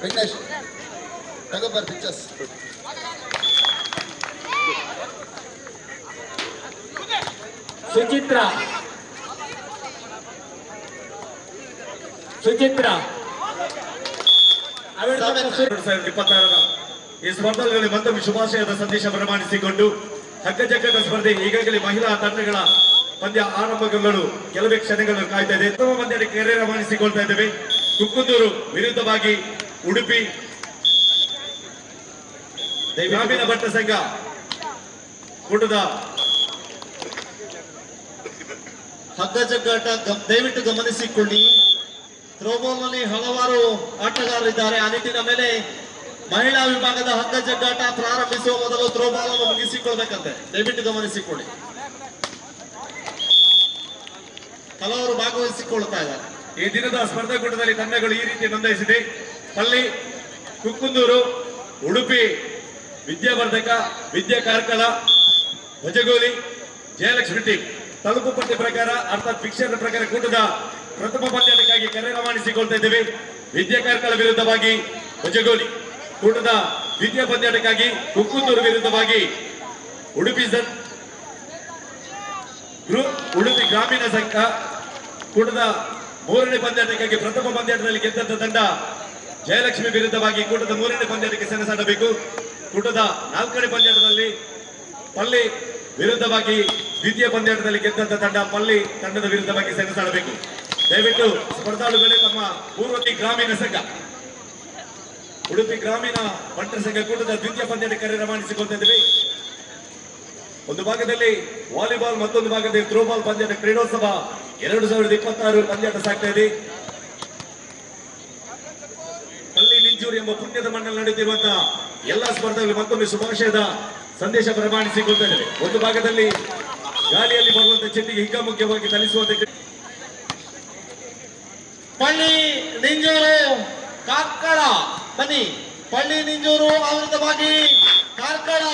Vignesh ತಗೋಬರ್ pictures. Suchitra Suchitra 2026ರ ಈ ಸ್ಪರ್ಧೆಗಳಲ್ಲಿ ಮತ್ತೊಮ್ಮೆ ಶುಭಾಶಯದ ಸಂದೇಶ ಪ್ರಮಾಣಿಸಿಕೊಂಡು ಹಗ್ಗಜಗ್ಗದ ಸ್ಪರ್ಧೆ ಈಗಾಗಲೇ ಮಹಿಳಾ ತಂಡಗಳ ಪಂದ್ಯ ಆರಂಭಗಳು ಕೆಲವೇ ಕ್ಷಣಗಳನ್ನು ಕಾಯ್ತಾ ಇದೆ. ಪ್ರಥಮ ಪಂದ್ಯಕ್ಕೆ ಕೆರೆ ರವಾನಿಸಿಕೊಳ್ತಾ ಇದ್ದೇವೆ. ಕುಕ್ಕುಂದೂರು ವಿರುದ್ಧವಾಗಿ ಉಡುಪಿ ಗ್ರಾಮೀಣ ಭಟ್ಟ ಸಂಘ ಕೂಟದ ಹಗ್ಗಜಗ್ಗಾಟ ದಯವಿಟ್ಟು ಗಮನಿಸಿಕೊಳ್ಳಿ. ಥ್ರೋಬಾಲ್ ನಲ್ಲಿ ಹಲವಾರು ಆಟಗಾರರಿದ್ದಾರೆ. ಆ ನಿಟ್ಟಿನ ಮೇಲೆ ಮಹಿಳಾ ವಿಭಾಗದ ಹಗ್ಗಜಗ್ಗಾಟ ಪ್ರಾರಂಭಿಸುವ ಮೊದಲು ಥ್ರೋಬಾಲ್ ಅನ್ನು ಮುಗಿಸಿಕೊಳ್ಬೇಕಂತೆ. ದಯವಿಟ್ಟು ಗಮನಿಸಿಕೊಳ್ಳಿ. ಹಲವರು ಭಾಗವಹಿಸಿಕೊಳ್ತಾ ಇದ್ದಾರೆ. ಈ ದಿನದ ಸ್ಪರ್ಧಾಕೂಟದಲ್ಲಿ ತಂಡಗಳು ಈ ರೀತಿ ನೋಂದಾಯಿಸಿದೆ. ಪಲ್ಲಿ, ಕುಕ್ಕುಂದೂರು, ಉಡುಪಿ ವಿದ್ಯಾವರ್ಧಕ, ವಿದ್ಯಾ ಕಾರ್ಕಳ, ಭಜಗೋಲಿ, ಜಯಲಕ್ಷ್ಮಿ ಟೀಮ್. ತಲುಪು ಪಟ್ಟಿ ಪ್ರಕಾರ ಅರ್ಥಾತ್ ಫಿಕ್ಸರ್ ಪ್ರಕಾರ ಕೂಟದ ಪ್ರಥಮ ಪಂದ್ಯಕ್ಕಾಗಿ ಕರೆ ರವಾನಿಸಿಕೊಳ್ತಾ ಇದ್ದೇವೆ. ವಿದ್ಯಾ ಕಾರ್ಕಳ ವಿರುದ್ಧವಾಗಿ ಭಜಗೋಲಿ. ಕೂಟದ ದ್ವಿತೀಯ ಪಂದ್ಯಕ್ಕಾಗಿ ಕುಕ್ಕುಂದೂರು ವಿರುದ್ಧವಾಗಿ ಉಡುಪಿ ಉಡುಪಿ ಗ್ರಾಮೀಣ ಸಂಘ. ಕೂಟದ ಮೂರನೇ ಪಂದ್ಯಕ್ಕಾಗಿ ಪ್ರಥಮ ಪಂದ್ಯದಲ್ಲಿ ಗೆದ್ದಂತ ತಂಡ ಜಯಲಕ್ಷ್ಮಿ ವಿರುದ್ಧವಾಗಿ ಕೂಟದ ಮೂರನೇ ಪಂದ್ಯಕ್ಕೆ ಸೆಣಸಾಡಬೇಕು. ಕೂಟದ ನಾಲ್ಕನೇ ಪಂದ್ಯದಲ್ಲಿ ಪಲ್ಲಿ ವಿರುದ್ಧವಾಗಿ ದ್ವಿತೀಯ ಪಂದ್ಯದಲ್ಲಿ ಗೆದ್ದಂತ ತಂಡ ಪಲ್ಲಿ ತಂಡದ ವಿರುದ್ಧವಾಗಿ ಸೆಣಸಾಡಬೇಕು. ದಯವಿಟ್ಟು ಸ್ಪರ್ಧಾಳುಗಳೇ ತಮ್ಮ ಪೂರ್ವತಿ ಗ್ರಾಮೀಣ ಸಂಘ, ಉಡುಪಿ ಗ್ರಾಮೀಣ ಬಂಟರ ಸಂಘ ಕೂಟದ ದ್ವಿತೀಯ ಪಂದ್ಯಕ್ಕೆ ಕರೆ ರವಾನಿಸಿಕೊಳ್ತಾ ಇದ್ದೇವೆ. ಒಂದು ಭಾಗದಲ್ಲಿ ವಾಲಿಬಾಲ್, ಮತ್ತೊಂದು ಭಾಗದಲ್ಲಿ ಥ್ರೋಬಾಲ್ ಪಂದ್ಯದ ಕ್ರೀಡೋತ್ಸವ 2026 ಪಂದ್ಯಾಟ ಸಾಗ್ತಾ ಇದೆ. ಹಳ್ಳಿ ನಿಂಜೂರು ಎಂಬ ಪುಣ್ಯದ ಮಣ್ಣಲ್ಲಿ ನಡೆಯುತ್ತಿರುವಂತಹ ಎಲ್ಲಾ ಸ್ಪರ್ಧೆಗಳು ಮತ್ತೊಮ್ಮೆ ಶುಭಾಶಯದ ಸಂದೇಶ ಪ್ರಮಾಣಿಸಿಕೊಳ್ತಾ ಇದ್ದೇವೆ. ಒಂದು ಭಾಗದಲ್ಲಿ ಗಾಳಿಯಲ್ಲಿ ಬರುವಂತಹ ಚೆಂಡಿಗೆ ಹಿಗ್ಗಾಮುಗ್ಗವಾಗಿ ತಲಿಸುವಂತೆ ಪಳ್ಳಿ ನಿಂಜೂರು ಕಾರ್ಕಳ ಬನ್ನಿ. ಪಳ್ಳಿ ನಿಂಜೂರು ವಿರುದ್ಧವಾಗಿ ಕಾರ್ಕಳ.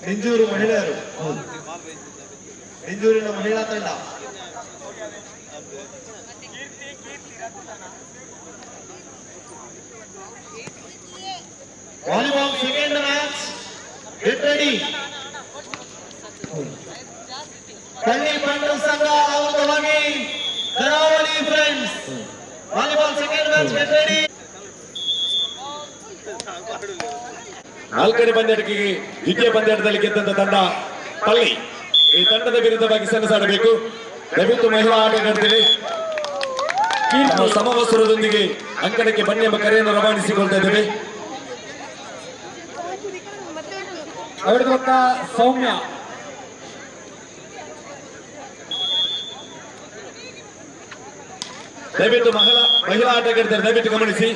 ನಿಂಜೂರು ಮಹಿಳೆಯರು, ನಿಂಜೂರಿನ ಮಹಿಳಾ ತಂಡ. Volleyball second match, get ready. Palli ಬಂಟರ ಸಂಘ ವಿರುದ್ಧವಾಗಿ Karavali friends. Volleyball second match, get ready. ನಾಲ್ಕನೇ ಪಂದ್ಯಕ್ಕೆ ದ್ವಿತೀಯ ಪಂದ್ಯದಲ್ಲಿ ಗೆದ್ದಂತ ತಂಡ ಪಲ್ಲಿ. ಈ ತಂಡದ ವಿರುದ್ಧವಾಗಿ ಸೆಣಸಾಡಬೇಕು. ದಯವಿಟ್ಟು ಮಹಿಳಾ ಆಟಗಾರ್ತಿಗೆ ಸಮವಸ್ತ್ರದೊಂದಿಗೆ ಅಂಕಣಕ್ಕೆ ಬನ್ನಿ ಎಂಬ ಕರೆಯನ್ನು ರವಾನಿಸಿಕೊಳ್ತಾ ಇದ್ದೇವೆ. ಅವರದ್ದು ಪಕ್ಕ ಸೌಮ್ಯ. ದಯವಿಟ್ಟು ಮಹಿಳಾ ಆಟಗಾರ್ತಿಯರು ದಯವಿಟ್ಟು ಗಮನಿಸಿ.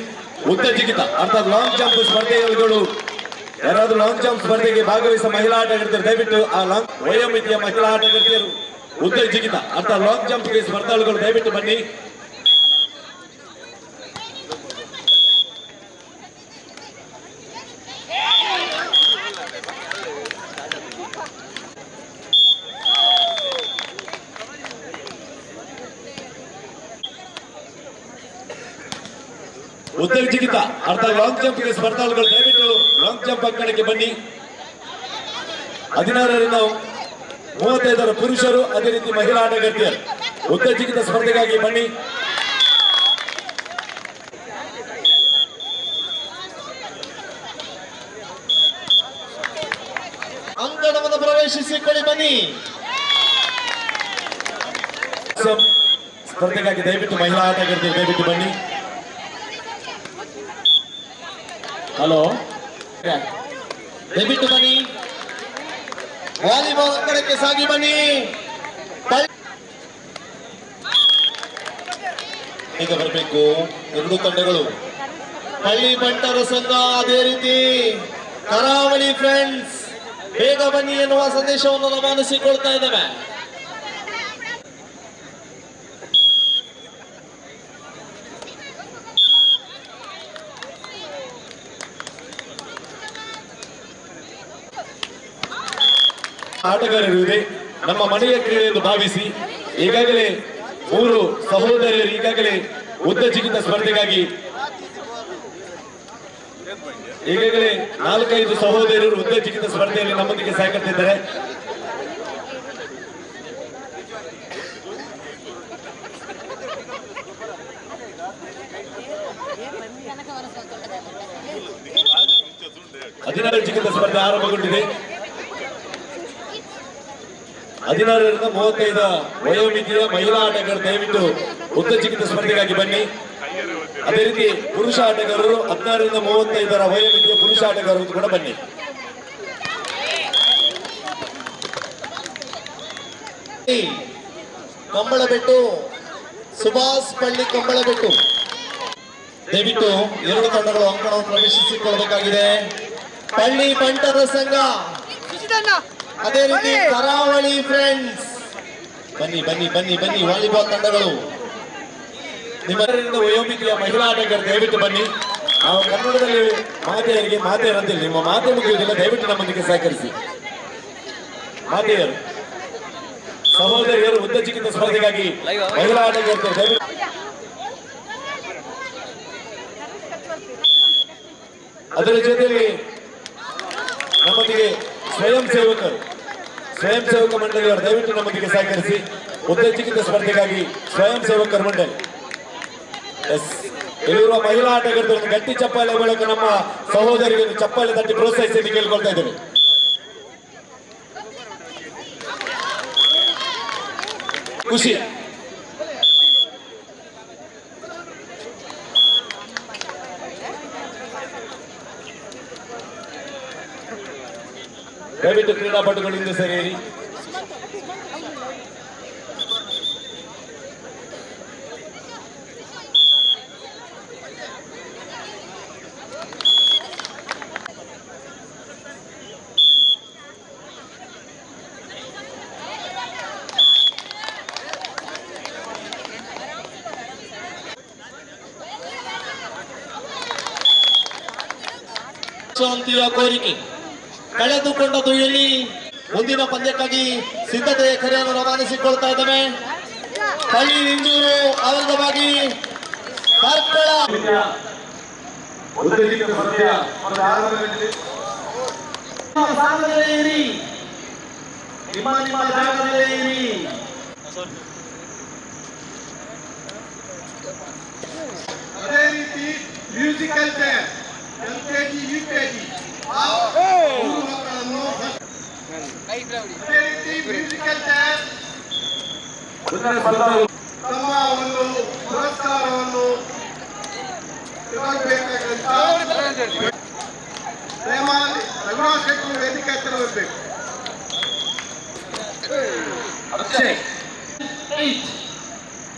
ಉದ್ದ ಜಿಗಿತ ಅರ್ಥಾತ್ ಲಾಂಗ್ ಜಂಪ್ ಸ್ಪರ್ಧೆಗಳು ಯಾರಾದ್ರೂ ಲಾಂಗ್ ಜಂಪ್ ಸ್ಪರ್ಧೆಗೆ ಭಾಗವಹಿಸುವ ಮಹಿಳಾ ಆಟಗಾರ್ತಿಯರು ದಯವಿಟ್ಟು ಆ ಲಾಂಗ್ ವಯೋಮಿತಿಯ ಮಹಿಳಾ ಆಟಗಾರ್ತಿಯರು ಉದ್ದ ಜಿಗಿತ ಅರ್ಥಾತ್ ಲಾಂಗ್ ಜಂಪ್ಗೆ ಸ್ಪರ್ಧಾಳುಗಳು ದಯವಿಟ್ಟು ಬನ್ನಿ. ಉದ್ದ ಜಿಗಿತ ಅರ್ಥಾತ್ ಲಾಂಗ್ ಜಂಪ್ಗೆ ಸ್ಪರ್ಧಾಳುಗಳು ದಯವಿಟ್ಟು ಲಾಂಗ್ ಜಂಪ್ ಅಂಕಣಕ್ಕೆ ಬನ್ನಿ. 16ರಿಂದ 35 ಪುರುಷರು, ಅದೇ ರೀತಿ ಮಹಿಳಾ ಆಟಗಾರ್ತಿಯರು ಉದ್ದ ಜಿಗಿತ ಸ್ಪರ್ಧೆಗಾಗಿ ಬನ್ನಿ. ಅಂಗಣವನ್ನು ಪ್ರವೇಶಿಸಿಕೊಳ್ಳಿ ಬನ್ನಿ. ಸ್ಪರ್ಧೆಗಾಗಿ ದಯವಿಟ್ಟು ಮಹಿಳಾ ಆಟಗಾರ್ತಿಯರು ದಯವಿಟ್ಟು ಬನ್ನಿ. ಹಲೋ, ದಯವಿಟ್ಟು ಬನ್ನಿ. ವಾಲಿಬಾಲ್ ಅಂಗಣಕ್ಕೆ ಸಾಗಿ ಬನ್ನಿ. ಈಗ ಬರಬೇಕು ಎರಡು ತಂಡಗಳು. ಹಳ್ಳಿ ಬಂಟರ ಸಂಘ, ಅದೇ ರೀತಿ ಕರಾವಳಿ ಫ್ರೆಂಡ್ಸ್ ಬೇಗ ಬನ್ನಿ ಎನ್ನುವ ಸಂದೇಶವನ್ನು ರವಾನಿಸಿಕೊಳ್ತಾ ಇದ್ದೇವೆ. ಆಟಗಾರರು ಇದೆ, ನಮ್ಮ ಮನೆಯ ಕ್ರೀಡೆ ಎಂದು ಭಾವಿಸಿ ಈಗಾಗಲೇ ಮೂರು ಸಹೋದರಿಯರು ಈಗಾಗಲೇ ಉದ್ದ ಜಿಗಿತ ಸ್ಪರ್ಧೆಗಾಗಿ ಈಗಾಗಲೇ 4-5 ಸಹೋದರಿಯರು ಉದ್ದ ಜಿಗಿತ ಸ್ಪರ್ಧೆಯಲ್ಲಿ ನಮ್ಮೊಂದಿಗೆ ಸಹಕರಿಸಿದ್ದಾರೆ. ಹದಿನಾರು ಜಿಗಿತ ಸ್ಪರ್ಧೆ ಆರಂಭಗೊಂಡಿದೆ. 16ರಿಂದ 35 ವಯೋಮಿತಿಯ ಮಹಿಳಾ ಆಟಗಾರರು ದಯವಿಟ್ಟು ಉದ್ದ ಜಿಗಿತ ಸ್ಪರ್ಧೆಗಾಗಿ ಬನ್ನಿ. ಅದೇ ರೀತಿ ಪುರುಷ ಆಟಗಾರರು 16ರಿಂದ 35 ವಯೋಮಿತಿಯ ಪುರುಷ ಆಟಗಾರರು ಕೂಡ ಬನ್ನಿ. ಕಂಬಳಬೆಟ್ಟು ಸುಭಾಷ್ ಪಳ್ಳಿ ಕಂಬಳಬೆಟ್ಟು ದಯವಿಟ್ಟು 2 ತಂಡಗಳು ಅಂಕಣವನ್ನು ಪ್ರವೇಶಿಸಿಕೊಳ್ಳಬೇಕಾಗಿದೆ. ಪಳ್ಳಿ ಬಂಟರ ಸಂಘ ಅದೇ ರೀತಿ ಕರಾವಳಿ ಫ್ರೆಂಡ್ಸ್ ಬನ್ನಿ ಬನ್ನಿ ಬನ್ನಿ ಬನ್ನಿ. ವಾಲಿಬಾಲ್ ತಂಡಗಳು ನಿಮ್ಮರಿಂದ ವಯೋಮಿತಿಯ ಮಹಿಳಾ ಆಟಗಾರರು ದಯವಿಟ್ಟು ಬನ್ನಿ. ನಾವು ಕನ್ನಡದಲ್ಲಿ ಮಾತೆಯರಂತಿಲ್ಲ, ನಿಮ್ಮ ಮಾತೆ ಮುಗಿಯುವುದಿಲ್ಲ, ದಯವಿಟ್ಟು ನಮ್ಮೊಂದಿಗೆ ಸಹಕರಿಸಿ. ಮಾತೆಯರು ಸಹೋದರಿಯರು ಉದ್ದ ಜಿಗಿತ ಸ್ಪರ್ಧೆಗಾಗಿ ಮಹಿಳಾ ಆಟಗಾರರು ದಯವಿಟ್ಟು ಅದರ ಜೊತೆಯಲ್ಲಿ ನಮ್ಮೊಂದಿಗೆ ಸ್ವಯಂ ಸೇವಕ ಮಂಡಳಿಯವರು ದಯವಿಟ್ಟು ನಮ್ಮೊಂದಿಗೆ ಸಹಕರಿಸಿ. ಉದ್ದ ಜಿಗಿತ ಸ್ಪರ್ಧೆಗಾಗಿ ಸ್ವಯಂ ಸೇವಕರ ಮಂಡಳಿ ಇಲ್ಲಿರುವ ಮಹಿಳಾ ಆಟಗಾರರನ್ನು ಗಟ್ಟಿ ಚಪ್ಪಾಳೆ ಮೂಲಕ ನಮ್ಮ ಸಹೋದರಿಯನ್ನು ಚಪ್ಪಾಳೆ ತಟ್ಟಿ ಪ್ರೋತ್ಸಾಹಿಸಿ ಎಂದು ಕೇಳ್ಕೊಳ್ತಾ ಇದ್ದೇವೆ. ಖುಷಿ ದಯವಿಟ್ಟು ಕ್ರೀಡಾಪಟುಗಳಿಂದ ಸೇರಿ ಅಂತಿರುವ ಕೋರಿಕೆ ಕಳೆದುಕೊಂಡದ್ದು ಇಲ್ಲಿ ಮುಂದಿನ ಪಂದ್ಯಕ್ಕಾಗಿ ಸಿದ್ಧತೆಯ ಕರೆಯನ್ನು ರವಾನಿಸಿಕೊಳ್ತಾ ಇದ್ದೇವೆ. ಹಳ್ಳಿ ನಿಂಜೂರು ಅವರದವಾಗಿ ಕಾರ್ಕಳ ಸ್ಥಾನದಲ್ಲೇ ಇರಿ, ನಿಮ್ಮ ಜಾಗದಲ್ಲೇ ಇರಿ. ಅದೇ ರೀತಿ ಮ್ಯೂಸಿಕಲ್ ಚೇರ್ LKG UKG ಅದೇ ರೀತಿ ಮ್ಯೂಸಿಕಲ್ ಚೇರ್ ತಮ್ಮ ಒಂದು ಪುರಸ್ಕಾರವನ್ನು ತಗೊಳ್ಬೇಕಾದಂತ ದಯಮಾಡಿ ರಘುನಾಥ್ ಶೆಟ್ಟಿ ವೇದಿಕೆ ಹತ್ತಿರ ಬರಬೇಕು.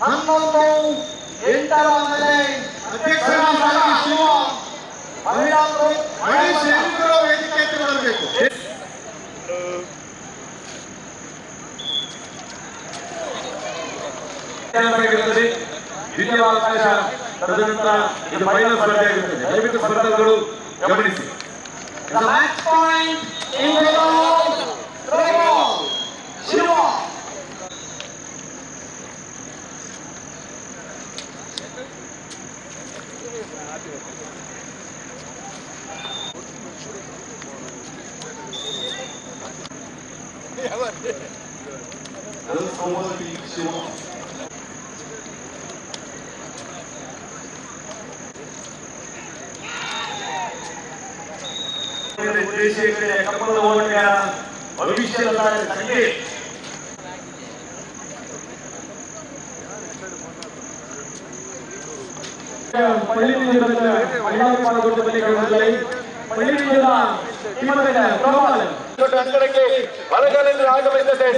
ಹನ್ನೊಂದು ಎಂಟರ ಮೇಲೆ ಅಧ್ಯಕ್ಷರಾಗಿ ಶಿವ ಮಹಿಳಾ ಮಹೇಶ್ ಎನ್ನುವ ವೇದಿಕೆ ಹತ್ತಿರ ಬರಬೇಕು. ವಿದ್ಯಾವಕಾಶ ತದನಂತರ ಇದು ಫೈನಲ್ ಸ್ಪರ್ಧೆ ಆಗಿರುತ್ತದೆ. ದಯವಿಟ್ಟು ಸ್ಪರ್ಧಾಳುಗಳು ಗಮನಿಸಿ. ಮ್ಯಾಚ್ ಪಾಯಿಂಟ್ ಶಿವ ದೇಶೀಯ ಕ್ರೀಡೆಯ ಕಪ್ಪದ ಓಟಗಾರ ಭವಿಷ್ಯದ ಸಂಕೇತ. ಅಂಕಣಕ್ಕೆ ಬಲಗಲಿಂದ ಆಗಮಿಸಿದೆ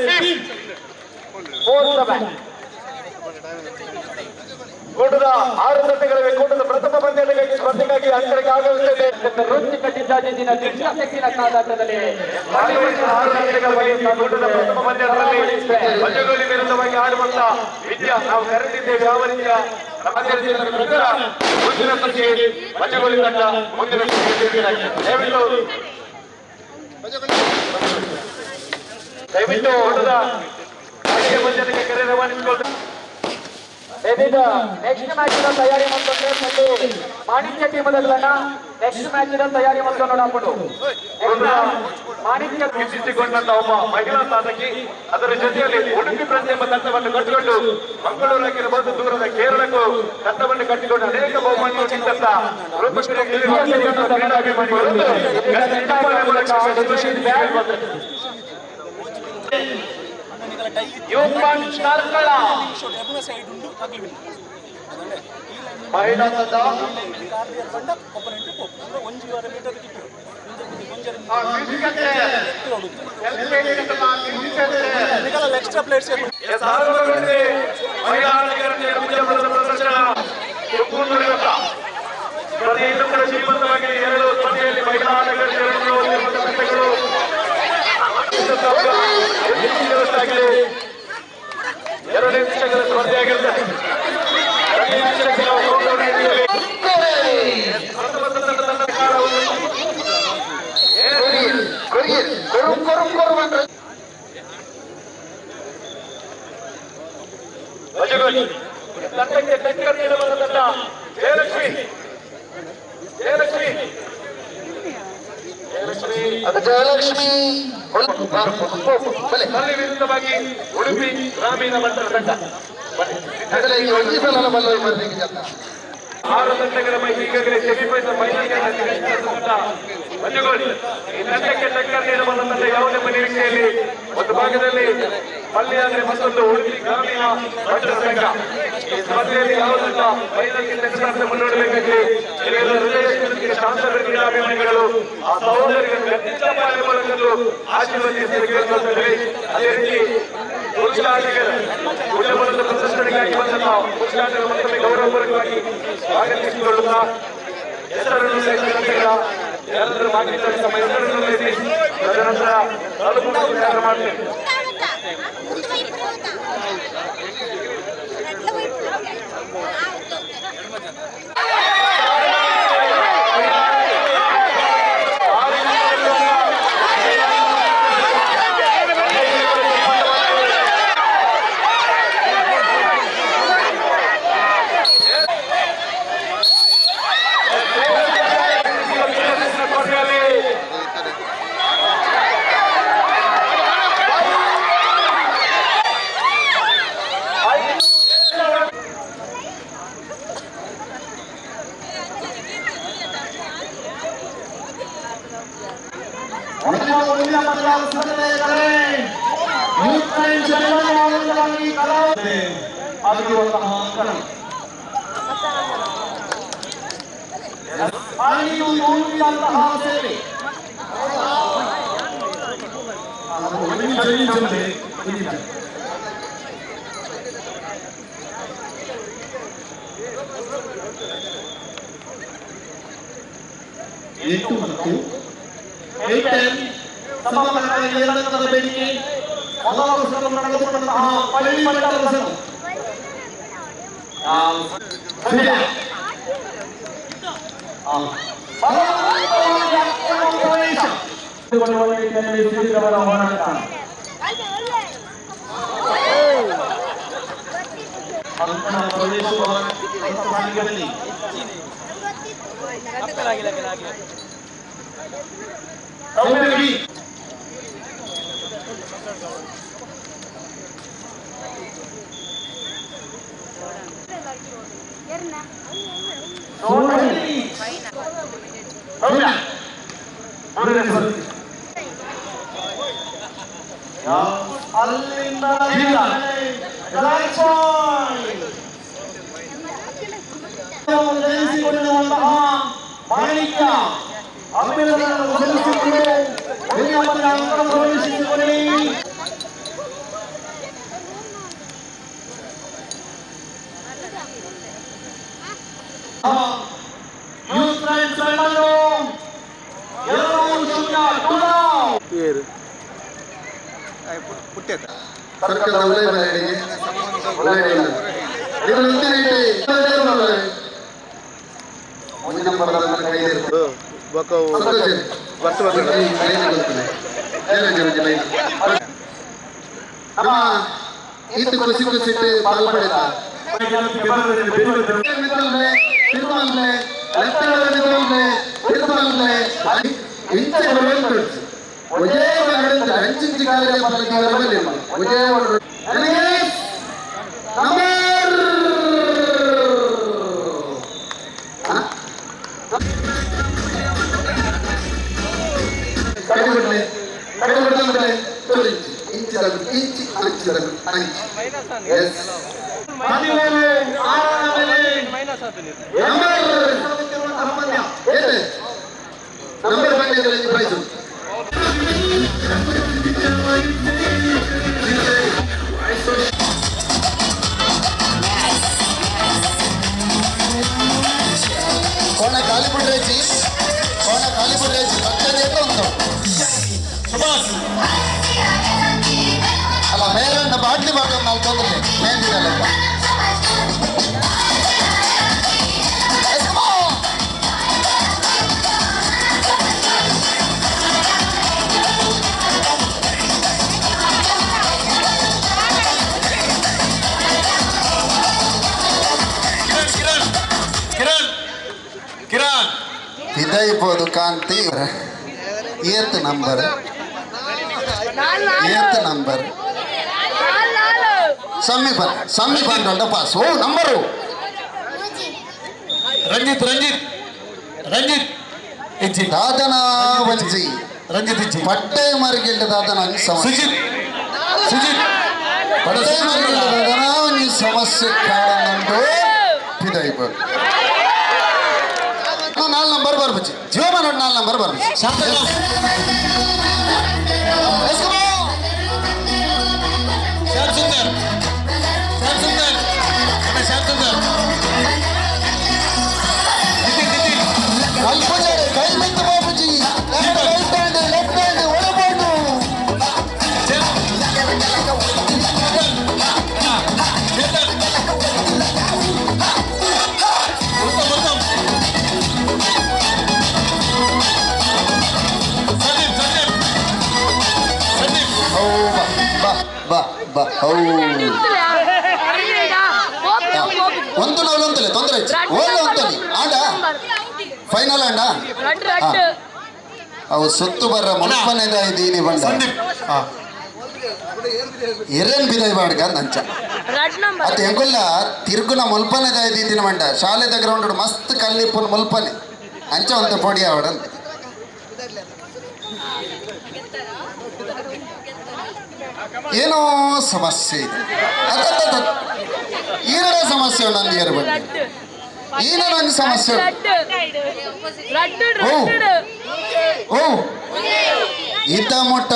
ಕೂಟದ 6 ತಂಡಗಳಿಗೆ ಕೂಟದ ಪ್ರಥಮ ಪಂದ್ಯಗಳಿಗೆ ಸ್ಪರ್ಧೆಗಾಗಿ ಅಂಕಣಕ್ಕೆ ಆಗಮಿಸಿದೆ. ರೊಚ್ಚಿ ಕಟ್ಟಿದ್ದ ದಿನ ದಿಗ್ಗಜ ಕಾದಾಟದಲ್ಲಿ ಕೂಟದ ಪ್ರಥಮ ಪಂದ್ಯದಲ್ಲಿ ಪಂಚಗೋಲಿ ವಿರುದ್ಧವಾಗಿ ಆಡುವಂತ ವಿದ್ಯಾ ನಾವು ಕರೆದಿದ್ದೇವೆ. ಯಾವ ರೀತಿಯ ಪ್ರಕಾರ ಮುಂದಿನ ಸಂಖ್ಯೆ ಪಂಚಗೋಲಿ ತಂಡ ಮುಂದಿನ ದಯವಿಟ್ಟು ಕೂಟದ ಪಂದ್ಯಕ್ಕೆ ಕರೆ ರವಾನಿಸಿಕೊಳ್ಳ ಇದೀಗ ನೆಕ್ಸ್ಟ್ ಮ್ಯಾಚ್ ತಯಾರಿ ಮಾಡ್ಕೊಂಡ್ರೆ ಅಲ್ಲಿ ಮಾಣಿಕ್ಯ ಟೀಮ್ ಅದಲ್ಲ ನೆಕ್ಸ್ಟ್ ಮ್ಯಾಚ್ ತಯಾರಿ ಮಾಡ್ಕೊಂಡು ಹಾಕೊಂಡು ಮಾಣಿಕ್ಯ ಗಿಟ್ಟಿಸಿಕೊಂಡಂತ ಒಬ್ಬ ಮಹಿಳಾ ಸಾಧಕಿ, ಅದರ ಜೊತೆಯಲ್ಲಿ ಉಡುಪಿ ಪ್ರತಿಯೆಂಬ ತಂಡವನ್ನು ಕಟ್ಟಿಕೊಂಡು ಮಂಗಳೂರಾಗಿರಬಹುದು ದೂರದ ಕೇರಳಕ್ಕೂ ತಂಡವನ್ನು ಕಟ್ಟಿಕೊಂಡು ಅನೇಕ ಬಹುಮಾನ ಗೆದ್ದಂತ ಮಹಿಳಾ ತಂಡ ಎಕ್ಸ್ಟ್ರಾ ಪ್ಲೇಟ್ಸ್ ಮಹಿಳಾ ಪ್ರದರ್ಶನ ಪ್ರತಿಯೊಂದು ಕೂಡ ಶ್ರೀಮಂತವಾಗಿ ಎರಡು ಸ್ಪರ್ಧೆಯಲ್ಲಿ ಮಹಿಳಾ ಎರಡನೇ ನಿಮಿಷಗಳ ಸ್ಪರ್ಧೆಯಾಗಿರುತ್ತದೆ. ತಂಡಕ್ಕೆ ಟಕ್ಕರ್ ನೀಡುವ ತಂಡ ಜಯಲಕ್ಷ್ಮಿ ಅಲ್ಲಿ ವಿರುದ್ಧವಾಗಿ ಉಡುಪಿ ಗ್ರಾಮೀಣ ಮಂಡಲ ತಂಡ 6 ತಂಡಗಳ ಈಗಾಗಲೇ ಸೆಮಿಫೈನಲ್ ಮಂಜುಗೋಳಿ ಈ ತಂಡಕ್ಕೆ ಟಕ್ಕರ್ ನೀಡುವ ತಂಡ ಯಾವುದೇ ನಿರೀಕ್ಷೆಯಲ್ಲಿ ಒಂದು ಭಾಗದಲ್ಲಿ ಮಲ್ಯಾದ್ರೆ ಮತ್ತೊಂದು ಉಡುಪಿ ಗ್ರಾಮೀಣ ಮಂಡಲ ಸಂಘ ಈ ಸ್ಪರ್ಧೆಯಲ್ಲಿ ಯಾವುದನ್ನ ಮೈದಾನಕ್ಕೆ ಮುನ್ನಡೆಯಬೇಕಾಗಿ ಶಾಂತ ಕ್ರೀಡಾಭಿಮಾನಿಗಳು ಆ ಸಹೋದರಿಗಳನ್ನು ಗಟ್ಟಿಟ್ಟ ಪಾಲ್ಗೊಳ್ಳಲು ಆಶೀರ್ವದಿಸಲು ಕೇಳಿಕೊಳ್ಳುತ್ತೇವೆ. ಅದೇ ರೀತಿ ಪುರುಷಾಟಗಾರ ಉಳ್ಳಮರದ ಪ್ರದರ್ಶನಕ್ಕಾಗಿ ಬಂದಂತ ಪುರುಷಾಟಗಳ ಮತ್ತೊಮ್ಮೆ ಗೌರವಪೂರ್ವಕವಾಗಿ ಸ್ವಾಗತಿಸಿಕೊಳ್ಳುತ್ತಾ ಹೆಸರನ್ನು ಯಾರಾದರೂ ಮಾತನಾಡಿ ತಮ್ಮ ಹೆಸರನ್ನು ಉಲ್ಲೇಖಿಸಿ ತದನಂತರ ತಲುಪುವ ಮಾಡ್ತೇವೆ. ಎಂಟು ಮತ್ತು 8-10 ಸಮಬಲದಲ್ಲಿ ಎರಡರ ಬೇಡಿಕೆ ಮೊದಲ ವರ್ಷದಲ್ಲಿ ನಡೆದುಕೊಂಡಂತಹ ಪಳ್ಳಿ ಮಟ್ಟದ ಸಭೆ ಮಾಣಿಕ್ಯ ಅಭಿನಂದನೆಗಳನ್ನು ಸಲ್ಲಿಸಿಕೊಂಡು ಪ್ರವೇಶಿಸಿಕೊಳ್ಳಿ. ಯೂತ್ ಫ್ರೆಂಡ್ಸ್ ಎಲ್ಲರೂ 2-0 ಸರ್ಕಲ್ ಒಳ್ಳೆ ಬೆಳೆಗಳಿಗೆ ಒಳ್ಳೆ ಇದು ನಿಂತಿರಿ ಮುಂದಿನ ಪರದಲ್ಲಿ ಕೈ ಇರುತ್ತೆ ನಮ್ಮ ಈತ ಖುಷಿ ಖುಷಿಟ್ಟು ಪಾಲ್ಪಡಿದ ಮಿತ್ರಲ್ಲೆ ತಿರುಮಲ್ಲೆ ಲೆಫ್ಟ್ ಮಿತ್ರಲ್ಲೆ ತಿರುಮಲ್ಲೆ ಇಂಚಗಳು ಹೇಳ್ಕೊಳ್ಸಿ ವಿಜಯವಾಡ ಹಂಚಿಂಚಿ ಕಾರ್ಯ ಪಾಲಿಕೆ ಬರಲಿಲ್ಲ ವಿಜಯವಾಡ ಕಡಿಬಿಡ್ಲೆ ಕಡಿಬಿಡ್ಲೆ ತೋರಿಸಿ ಇಂಚಿದಾಗ ಇಂಚಿ ಅಂಚಿದಾಗ ಅಂಚಿ ಎಸ್ ನಂಬರ್ ಬಂದಿದ್ದಲ್ಲಿ ಪ್ರೈಸು కోణ ఖాళీ పుట్టేసి పచ్చడి ఎట్లా ఉందో అలా మేరన్న బాట్లీ భాగం నాకు తొందరలే నేను తినాలబ్బ ఇదైపోదు కాంతి ఏత్ నంబర్ ಸಮೀಪ ಅಂತ ಪಾಸ್ ಓ ನಂಬರು ರಂಜಿತ್ ಇಜ್ಜಿ ದಾದನ ವಂಚಿ ರಂಜಿತ್ ಇಜ್ಜಿ ಪಟ್ಟೆ ಮರಿಗೆಲ್ಲ ದಾದನ ಸುಜಿತ್ ಪಟ್ಟೆ ಮರಿಗೆಲ್ಲ ದಾದನ ಒಂದು ಸಮಸ್ಯೆ ಕಾರಣಂದು ಇದಾಯ್ಬೋದು 4 ನಂಬರ್ ಬರ್ಬಚ್ಚಿ ಜೀವಮಾನ 4 ನಂಬರ್ ಬರ್ಬಚ್ಚಿ ಕೈ ಮಿಂದು ಬಾಬುಜಿ ಲೆಫ್ಟ್ ಹ್ಯಾಂಡ್ ಒಳಬೋದು ಬಾ ಒಂದು ನಾವು ಅಂತಲೇ ತೊಂದರೆ ಓಲ್ಲ ಅಂತಲಿ ಆಡ ಫೈನಲ್ ಆಂಡ ಅವು ಸುತ್ತು ಬರ್ರ ಮುಲ್ಪನೆದ ಇದೀನಿ ಬಂಡ ಎರೆನ್ ಬಿದೈ ಬಾಡ್ಗ ನಂಚ ಅದು ಹೆಂಗುಲ್ಲ ತಿರುಗುನ ಮುಲ್ಪನೆದ ಇದೀನಿ ಬಂಡ ಶಾಲೆದ ಗ್ರೌಂಡ್ ಮಸ್ತ್ ಕಲ್ಲಿಪ್ಪುಲ್ ಮುಲ್ಪನೆ ಅಂಚ ಅಂತ ಪೊಡಿ ಆವಡನ್ ಏನೋ ಸಮಸ್ಯೆ ಇದೆ ಏನೋ ಸಮಸ್ಯೆ ನಂದು ಏರ್ ಬಂದು ಏನೋ ನನ್ನ ಸಮಸ್ಯೆ ಓ ಇದ್ದ ಮುಟ್ಟ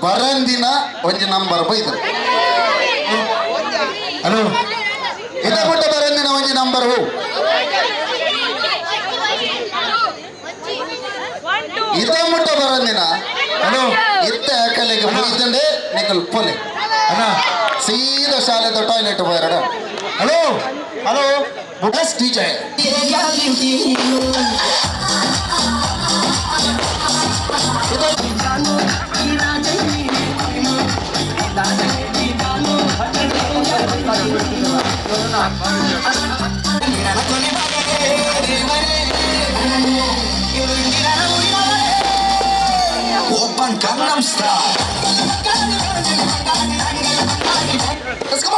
ಬರಂದಿನ ಒಂದು ನಂಬರ್ ಬೈದ್ರು ಹಲೋ ಇದ್ದ ಮುಟ್ಟ ಬರಂದಿನ ಒಂದು ನಂಬರ್ ಹೋ ಇದ್ದ ಮುಟ್ಟ ಬರಂದಿನ ಹಲೋ ಇತ್ತ ಕಲೆಗೆ ಮುಗಿದಂಡೆ ನಿಕಲ್ ಪೊಲೆ ಸೀದಾ ಶಾಲೆದ ಟಾಯ್ಲೆಟ್ ಹೋಯರಡ hello bus teacher Open Gangnam Style. Let's go.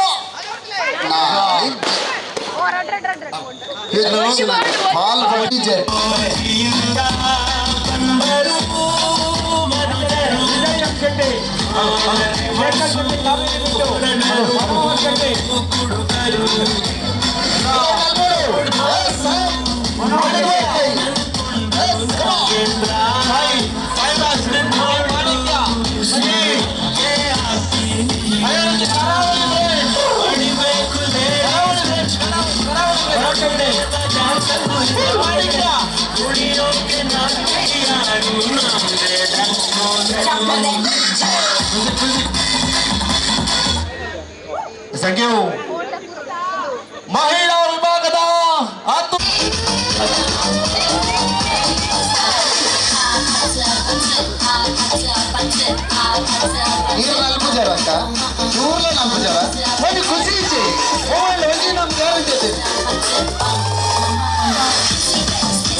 Ball DJ. Thank you. ಮಹಿಳಾ ವಿಭಾಗದ ನೀರು ನಲ್ಪು ಜರ ಅಕ್ಕ ಚೂರ್ಲ ನಮ್ಮ ಜರ ಒಂದು ಖುಷಿ ಇಚ್ಚಿ ಮೊಬೈಲ್ ಹೋಗಿ ನಮ್ಮ ಗ್ಯಾರಂಟಿ ಐತಿ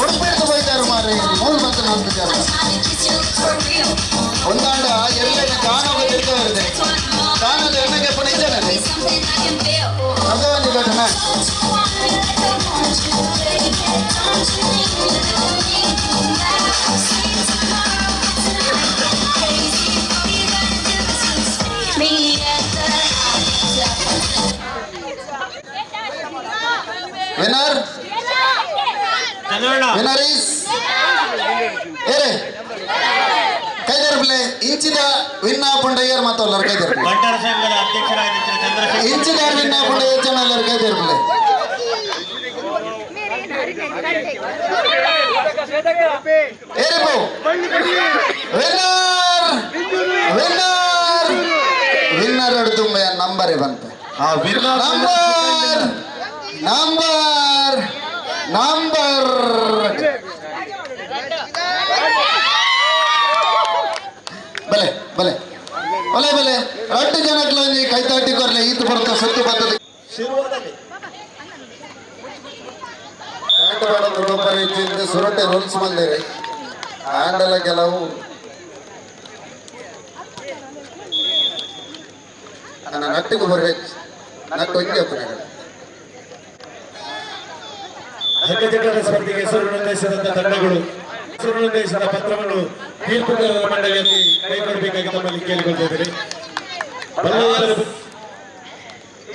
ಉಡುಪಿಟ್ಟು ಹೋಯ್ತಾರು ಮಾರ್ರೆ ಮೂರು ಬಂತು ನಮ್ಮ ಜರ ಒಂದಾಂಡ ಎಲ್ಲೆಲ್ಲ ಗಾನ ಗೊತ್ತಿರ್ತಾ ಇರುತ್ತೆ ಗಾನದ ಎಣ್ಣೆಗೆ ಪುಣ ಇದ್ದಾನೆ ಅದೇ ಒಂದು ಘಟನೆ ವಿನರ್ ವಿನರ್ ಈಸ್ ಏರೆ ಕೈದರ್ಬಿಲೆ ಇಂಚಿನ ವಿನ್ ಆಪುಂಡಯ್ಯರ್ ಮಾತಲ್ಲರು ಕೈದರ್ಬಿಲೆ ಬಂಟರ ಸಂಘದ ಅಧ್ಯಕ್ಷರಾಗಿದ್ದ ಚಂದ್ರಶೇಖರ್ ಇಂಚಿನ ವಿನ್ ಆಪುಂಡಯ್ಯರ್ ಚಾನಲ್ ಕೈದರ್ಬಿಲೆ ಏರೆ ಬೋ ವಿನ್ನರ್ ವಿನ್ನರ್ ವಿನ್ನರ್ ಅಡ್ತುಂಬ ನಂಬರೇ ಬಂತೆ ಆ ವಿನ್ನರ್ ನಂಬರ್ ನಂಬರ್ ನಂಬರ್ ಬಲೆ ಬಲೆ ಬಲೆ ಬಲೆ 2 ಜನಕ್ಕೆ ಕೈ ತಾಟಿ ಕೊರ್ಲೆ ಈತು ಬರ್ತಾ ಸುತ್ತು ಬರ್ತದೆ ಶಿರುವದಲ್ಲಿ ಸುರಟೆ ರೂಲ್ಸ್ ಬಂದಿರಿ ಹ್ಯಾಂಡಲ ಕೆಲವು ನನ್ನ ನಟ್ಟಿಗೆ ಬರ್ಬೇಕು ನಟ್ಟು ಹೊಂಗೆ ಹಗ್ಗಜಗ್ಗದ ಸ್ಪರ್ಧೆಗೆ ಹೆಸರು ನೋಂದಾಯಿಸಿದಂತ ತಂಡಗಳು ಹೆಸರು ನೋಂದಾಯಿಸಿದ ಪತ್ರವನ್ನು ತೀರ್ಪುಗಾರರ ಮಂಡಳಿಯಲ್ಲಿ ಕೈಗೊಳ್ಳಬೇಕಾಗಿ ತಮ್ಮಲ್ಲಿ ಕೇಳಿಕೊಳ್ತಿದ್ದೀರಿ.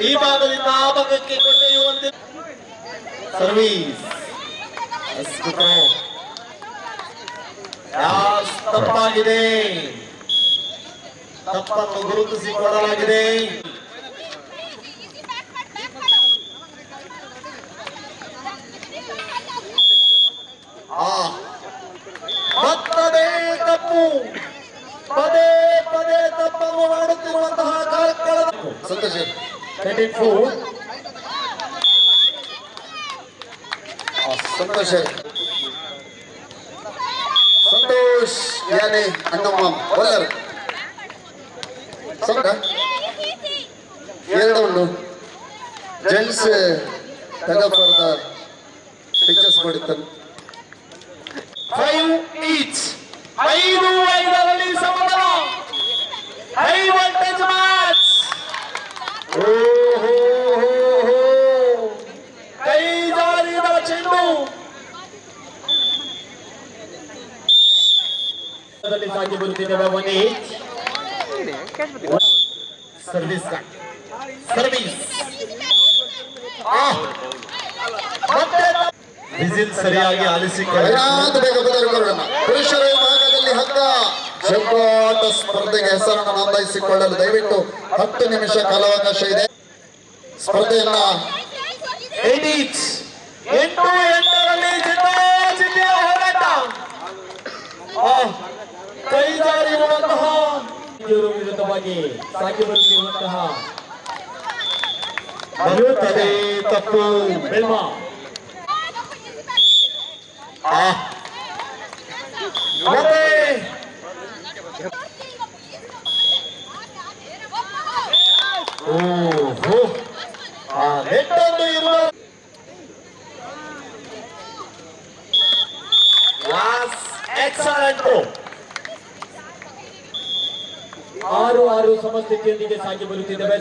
ಈ ಭಾಗದಿಂದ ಆ ಭಾಗಕ್ಕೆ ಕೊಂಡೊಯ್ಯುವಂತೆ ಸರ್ವೀಸ್ ತಪ್ಪಾಗಿದೆ, ತಪ್ಪನ್ನು ಗುರುತಿಸಿಕೊಳ್ಳಲಾಗಿದೆ. ಮತ್ತದೇ ತಪ್ಪು, ಪದೇ ಪದೇ ತಪ್ಪನ್ನು ಮಾಡುತ್ತಿರುವಂತಹ ಕಾರ್ಯಕ್ರಮ. ಸಂತೋಷ ಸಂತೋಷ ಸಂತೋಷ್ ಯಾನೆ ಅಣ್ಣಮ್ಮ ಬಲ್ಲರ್ ಸಂತ ಎರಡು ಉಂಟು ಜೆಂಟ್ಸ್ ತಗಫರ್ದ ಪಿಕ್ಚರ್ಸ್ ಮಾಡಿರ್ತಾರೆ 5 ಈಚ್, 5-5ರಲ್ಲಿ ಸಮಬಲ, ಹೈ ವೋಲ್ಟೇಜ್ ಮ್ಯಾಚ್. ಕೈ ಜಾರಿದ ಚೆಂಡು ಸಾಗಿ ಬರುತ್ತಿದ್ದೇವೆ. 1 ಈಚ್ ಸರ್ವಿಸ್ ಸರ್ವಿಸ್ ವಿಸಿಲ್ ಸರಿಯಾಗಿ ಆಲಿಸಿಕೊಳ್ಳ. ಬೇಗ ಬದಲಾಗೋಣ. ಪುರುಷರ ವಿಭಾಗದಲ್ಲಿ ಹಗ್ಗ ಜಗ್ಗಾಟ ಸ್ಪರ್ಧೆಗೆ ಹೆಸರನ್ನು ನೋಂದಾಯಿಸಿಕೊಳ್ಳಲು ದಯವಿಟ್ಟು 10 ನಿಮಿಷ ಕಾಲಾವಕಾಶ ಇದೆ. ಸ್ಪರ್ಧೆಯನ್ನ 8 ಈಚ್, 8-8ರಲ್ಲಿ ಜಿದ್ದಾಜಿದ್ದಿಯ ಹೋರಾಟ. ಕೈ ಜಾರಿರುವಂತಹ ವಿರುದ್ಧವಾಗಿ ಸಾಗಿ ಬರುತ್ತಿರುವಂತಹ ಬರುತ್ತದೆ ತಪ್ಪು. ಬೆಲ್ಮಾ ಮತ್ತೆ ನೆಟ್ಟೊಂದು ಇರುವ ಎಕ್ಸಲೆಂಟ್ 6-6 ಸಮಸ್ಥಿತಿಯೊಂದಿಗೆ ಸಾಗಿ ಬರುತ್ತಿದ್ದೇವೆ.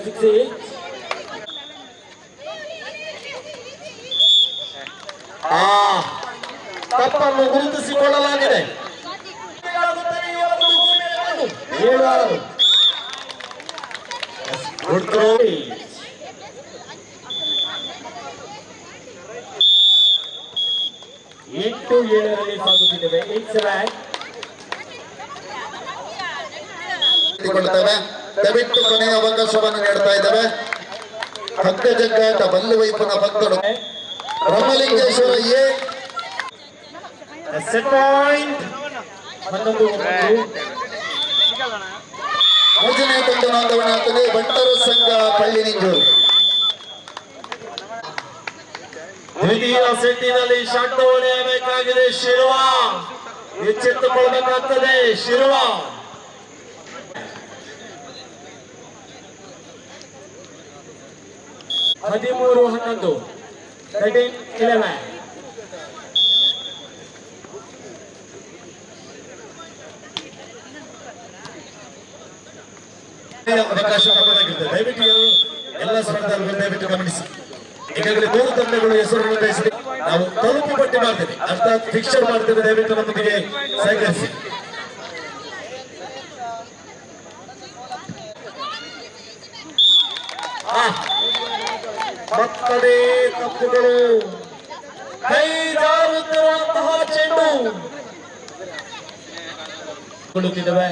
6 ತಪ್ಪನ್ನು ಗುರುತಿಸಿಕೊಳ್ಳಲಾಗಿದೆ. 7-6 ಗುಡ್ ಥ್ರೋ. 8-7ರಲ್ಲಿ ಸಾಗುತ್ತಿದ್ದೇವೆ. 8-7 ದಯವಿಟ್ಟು ಕೊನೆಯ ಅವಕಾಶವನ್ನು ನೀಡ್ತಾ ಇದ್ದೇವೆ. ಹಗ್ಗ ಜಗ್ಗಾಟ ಬಲ್ಲು ವೈಪನ ಭಕ್ತರು ಬ್ರಹ್ಮಲಿಂಗೇಶ್ವರ ಎ ಸೆಟ್ ಪಾಯಿಂಟ್. 11-9 ಮೂಜನೇ ತಂಡ ನೋಂದಣಿ ಆಗ್ತದೆ. ಬಂಟರ ಸಂಘ ಪಳ್ಳಿನಿಂಜೂರು. ದ್ವಿತೀಯ ಸೆಟ್ಟಿನಲ್ಲಿ ಶಾಟ್ ಹೊಡೆಯಬೇಕಾಗಿದೆ. ಶಿರುವ ಎಚ್ಚೆತ್ತುಕೊಳ್ಳಬೇಕಾಗ್ತದೆ. ಶಿರುವ 13-11 13-11. ಅವಕಾಶ ತಗೊಳ್ಳಾಗಿರ್ತದೆ. ದಯವಿಟ್ಟು ಎಲ್ಲ ಸ್ಪರ್ಧಾಳುಗಳು ದಯವಿಟ್ಟು ಗಮನಿಸಿ. ಈಗಾಗಲೇ 3 ತಂಡಗಳು ಹೆಸರು ನೋಂದಾಯಿಸಿ ನಾವು ತಲುಪು ಪಟ್ಟಿ ಮಾಡ್ತೇವೆ, ಅರ್ಥಾತ್ ಫಿಕ್ಚರ್ ಮಾಡ್ತೇವೆ. ದಯವಿಟ್ಟು ನಮ್ಮೊಂದಿಗೆ ಸಹಕರಿಸಿ. ಮತ್ತದೇ ತಪ್ಪುಗಳು, ಕೈ ಜಾರುತ್ತಿರುವಂತಹ ಚೆಂಡು ಕೊಡುತ್ತಿದ್ದಾವೆ.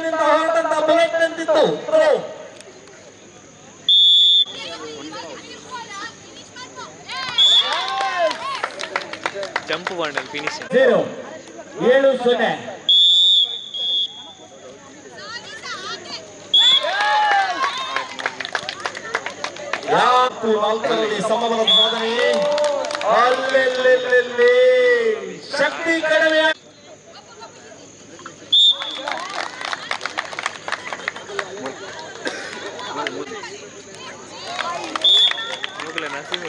ನಿಂದ ಹೊರಟಂತ ಬುಲೆಟ್ ನಿಂತಿತ್ತು. ಜಂಪ್ ಮಾಡಿ ಫಿನಿಶಿಂಗ್ 7-0. ನಾಲ್ಕರಲ್ಲಿ ಸಮಬಲದ ಸಾಧನೆ. ಅಲ್ಲೆಲ್ಲೆಲ್ಲೆಲ್ಲಿ ಶಕ್ತಿ ಕಡಿಮೆ. ನರಸಿಂಹ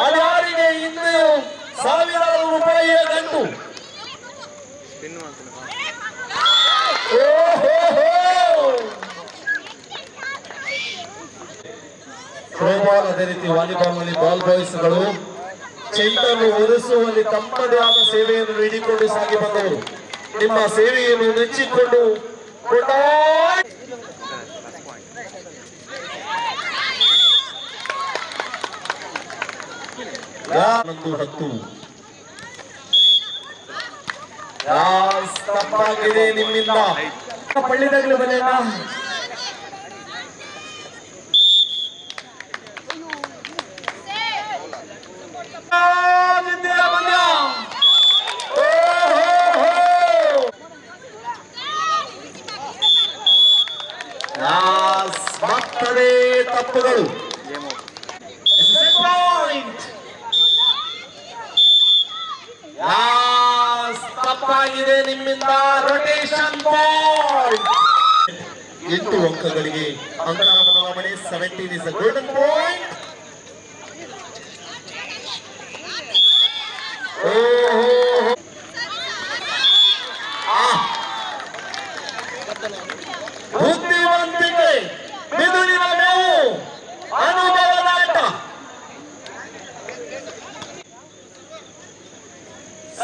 ಅದಾರಿಗೆ ಇಂದು ಸಾವಿರಾರು ರೂಪಾಯಿಯ ಗಂಟು. ಸ್ಪಿನ್ ಮಾಡ್ತಾನೆ. ಥ್ರೋಬಾಲ್, ಅದೇ ರೀತಿ ವಾಲಿಬಾಲ್ ನಲ್ಲಿ ಬಾಲ್ ಬಾಯ್ಸ್ಗಳು ಚೆಂಡನ್ನು ಒರೆಸುವಲ್ಲಿ ತಮ್ಮದೇ ಆದ ಸೇವೆಯನ್ನು ನೀಡಿಕೊಂಡು ಸಾಗಿ ಬಂದವರು. ನಿಮ್ಮ ಸೇವೆಯನ್ನು ನೆಚ್ಚಿಕೊಂಡು ತಪ್ಪಾಗಿದೆ ನಿಮ್ಮಿಂದ. ಪಳ್ಳಿದಾಗಲೂ ಬಲೆಯನ್ನ ಮತ್ತದೇ ತಪ್ಪುಗಳು. ತಪ್ಪಾಗಿದೆ ನಿಮ್ಮಿಂದ. ರೊಟೇಷನ್ ಬಾಲ್ 8 ಅಂಕಗಳಿಗೆ ಅಂಕಣ ಬದಲಾವಣೆ. 17 is a golden point. ಬುದ್ಧಿವಂತಿಕೆ, ಮಿದುಳಿನ ಮೇವು, ಅನುಭವದ ಆಟ.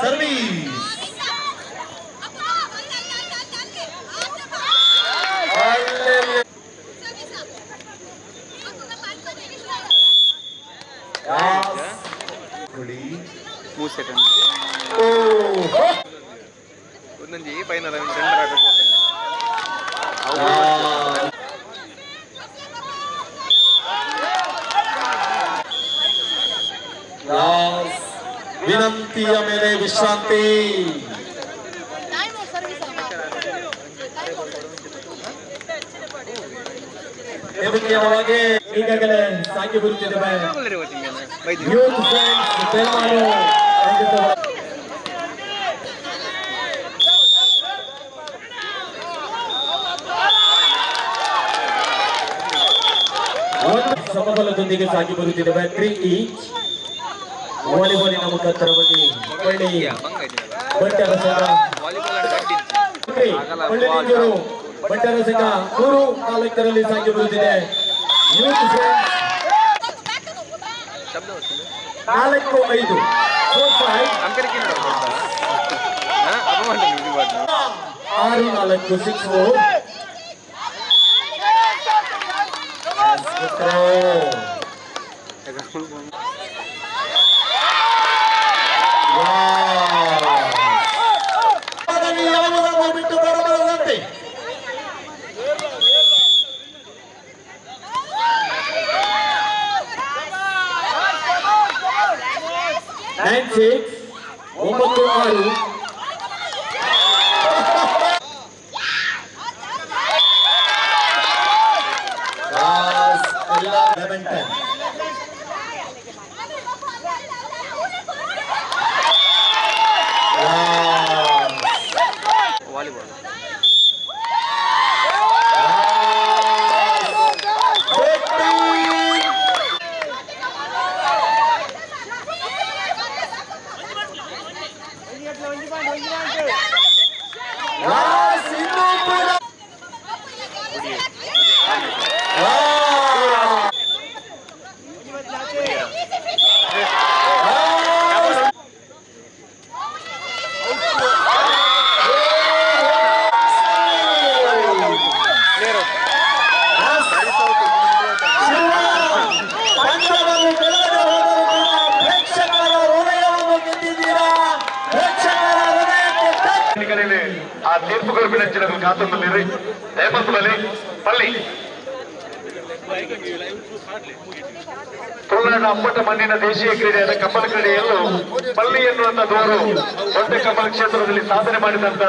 ಸರ್ವೀಸ್ ಮೂಸೆಕಂಡ್ ಒಂದೊಂದು ಈ ಫೈನಲ್ ಸೆಂಟರ್ ಆಗಬೇಕು. ವಿನಂತಿಯ ಮೇಲೆ ವಿಶ್ರಾಂತಿ. ಈಗಾಗಲೇ ಸಾಗಿ ಬರುತ್ತಿದ್ದೇವೆ. ಯೂತ್ ಫ್ರೆಂಡ್ಸ್ ಬೆಳಗಾವಿ ಸಮಬಲದೊಂದಿಗೆ ಸಾಗಿ ಬರುತ್ತಿದ್ದೇವೆ. 3 each. ವಾಲಿಬಾಲಿನ ಮುಖಾಂತರವಾಗಿ ಒಳ್ಳೆ ಬಂಟರ ಸಂಘ ಒಳ್ಳೆಯವರು ಬಂಟರ ಸಂಘ 3-4ರಲ್ಲಿ ಸಾಗಿ ಬರುತ್ತಿದೆ. Youth friends 4-5 6-4. ಯಾವುದನ್ನು ಬಿಟ್ಟು ಬರಬಾರದಂತೆ 9-6 ವಾಲಿಬಾಲ್ ಆ ತೀರ್ಪುಗಳು ಬಿಡಂಚಿನ ಕಾತೊಂದಿರಿ ನೇಮಕದಲ್ಲಿ ಪಲ್ಲಿ ತುಳುನಾಡ ಅಪ್ಪಟ ಮಣ್ಣಿನ ದೇಶೀಯ ಕ್ರೀಡೆಯಾದ ಕಬ್ಬಲ ಕ್ರೀಡೆಯಲ್ಲೂ ಪಲ್ಲಿ ಎನ್ನುವಂತ ದೂರು ದೊಡ್ಡ ಕಬ್ಬಲ ಕ್ಷೇತ್ರದಲ್ಲಿ ಸಾಧನೆ ಮಾಡಿದಂತ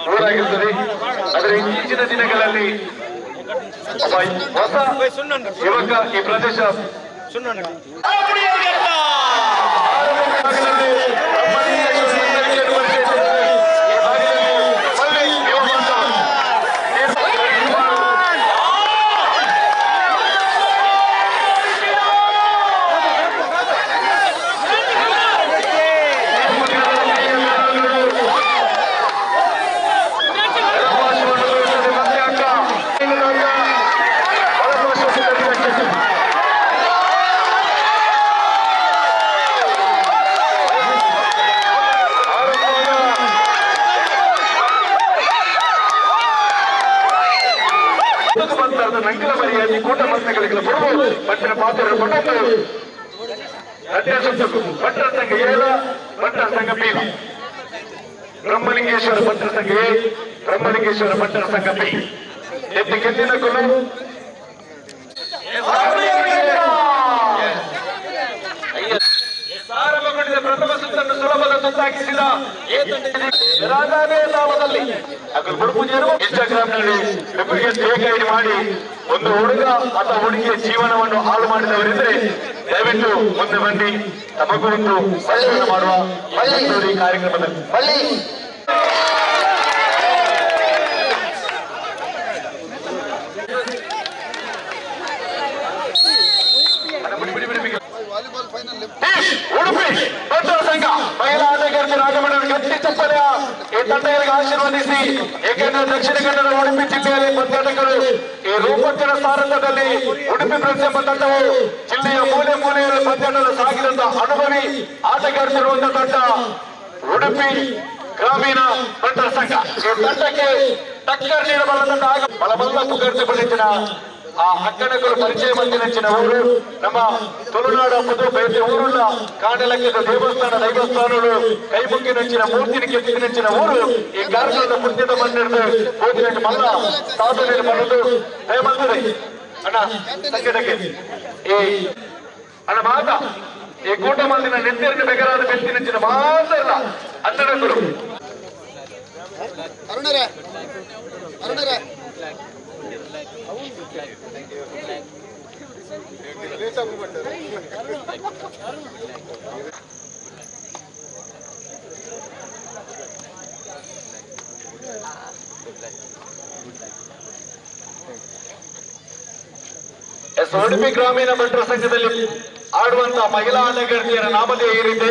ಊರಾಗಿರುತ್ತದೆ. ಆದರೆ ಇತ್ತೀಚಿನ ದಿನಗಳಲ್ಲಿ ಒಬ್ಬ ಹೊಸ ಯುವಕ ಈ ಪ್ರದೇಶ ನಂಗಲ ಮರಿಯಾಗಿ ಕೂಟ ಮಸ್ತಗಳಿಗೆ ಬರುವುದು ಭಟ್ಟರ ಪಾತ್ರ ಕೊಟ್ಟದ್ದು ಭಟ್ಟರ ಸಂಘ ಏಳ ಭಟ್ಟರ ಸಂಘ ಬೀಲ ಬ್ರಹ್ಮಲಿಂಗೇಶ್ವರ ಭಟ್ಟರ ಸಂಘ ಎ ಬ್ರಹ್ಮಲಿಂಗೇಶ್ವರ ಭಟ್ಟರ ಸಂಘ ಬಿ ಎದ್ದು ಗೆದ್ದಿನ ಕುಲು ಆರಂಭಗೊಂಡಿದ್ದ ಪ್ರಥಮ ಸುತ್ತನ್ನು ಸುಲಭದ ಸುತ್ತಾಗಿಸಿದ ರಾಜಾವೇದಾವದಲ್ಲಿ ಇನ್ಸ್ಟಾಗ್ರಾಮ್ ನಲ್ಲಿ ಒಬ್ಬರಿಗೆ ಬೇಗೈಡ್ ಮಾಡಿ ಒಂದು ಹುಡುಗ ಅಥವಾ ಹುಡುಗಿಯ ಜೀವನವನ್ನು ಹಾಳು ಮಾಡಿದವರಿದ್ರೆ ದಯವಿಟ್ಟು ಮುಂದೆ ಬನ್ನಿ ತಮಗೂ ಒಂದು ಸಂಶೋಧನೆ ಮಾಡುವ ಈ ಕಾರ್ಯಕ್ರಮದಲ್ಲಿ ಉಡುಪಿ ಭಟ್ಟರ ಸಂಘ ಮಹಿಳಾ ಆಟಗಾರ್ತಿ ರಾಜಮಂಡ್ರಿ ಗಟ್ಟಿ ಚಪ್ಪಲೆಯ ಈ ತಂಡಗಳಿಗೆ ಆಶೀರ್ವದಿಸಿ ಏಕೆಂದರೆ ದಕ್ಷಿಣ ಕನ್ನಡ ಉಡುಪಿ ಜಿಲ್ಲೆಯಲ್ಲಿ ಪಂದ್ಯಾಟಗಳು ಈ ರೂಪಕ್ಕನ ಸಾರಥ್ಯದಲ್ಲಿ ಉಡುಪಿ ಪ್ರೆಸ್ ಎಂಬ ತಂಡವು ಜಿಲ್ಲೆಯ ಮೂಲೆ ಮೂಲೆಯಲ್ಲಿ ಪಂದ್ಯಾಟದ ಸಾಗಿದಂತ ಅನುಭವಿ ಆಟಗಾರ್ತಿರುವಂತಹ ತಂಡ ಉಡುಪಿ ಗ್ರಾಮೀಣ ಭಟ್ಟರ ಸಂಘ. ಈ ತಂಡಕ್ಕೆ ಟಕ್ಕರ್ ನೀಡಬಲ್ಲ ತಂಡ ಆಗ ಬಲಬಲ್ಲ ಪುಕರ್ತಿ ಪಡೆದಿನ ಆ ಹಕ್ಕಣಗಳು ಪರಿಚಯ ಬಂದಿನ ಊರು ನಮ್ಮ ತುಳುನಾಡ ಮುದು ಬೇರೆ ಊರುಳ್ಳ ಕಾಂಡಲಕ್ಕದ ದೇವಸ್ಥಾನ ದೈವಸ್ಥಾನಗಳು ಕೈಮುಖಿ ನೆಚ್ಚಿನ ಮೂರ್ತಿನ ಕೆತ್ತಿ ನೆಚ್ಚಿನ ಊರು ಈ ಕಾರ್ಯಕ್ರಮದ ಪುಣ್ಯದ ಮಣ್ಣಿಡಿದು ಹೋದಿನ ಮಲ್ಲ ಸಾಧನೆ ಮಾಡುದು ದಯಮಂದಿದೆ ಅಣ್ಣ ಸಂಕಟಕ್ಕೆ ಈ ಅಣ್ಣ ಮಾತ ಈ ಕೂಟ ಮಂದಿನ ನೆತ್ತಿನ ಬೆಗರಾದ ಬೆತ್ತಿ ನೆಚ್ಚಿನ ಮಾತ ಇಲ್ಲ ಅನ್ನಡಗಳು ಉಡುಪಿ ಗ್ರಾಮೀಣ ಭಟ್ಟರ ಸಂಘದಲ್ಲಿ ಆಡುವಂತಹ ಮಹಿಳಾ ಆಟಗಾರ್ತಿಯರ ನಾಮಧೇಯ ಏರಿದೆ.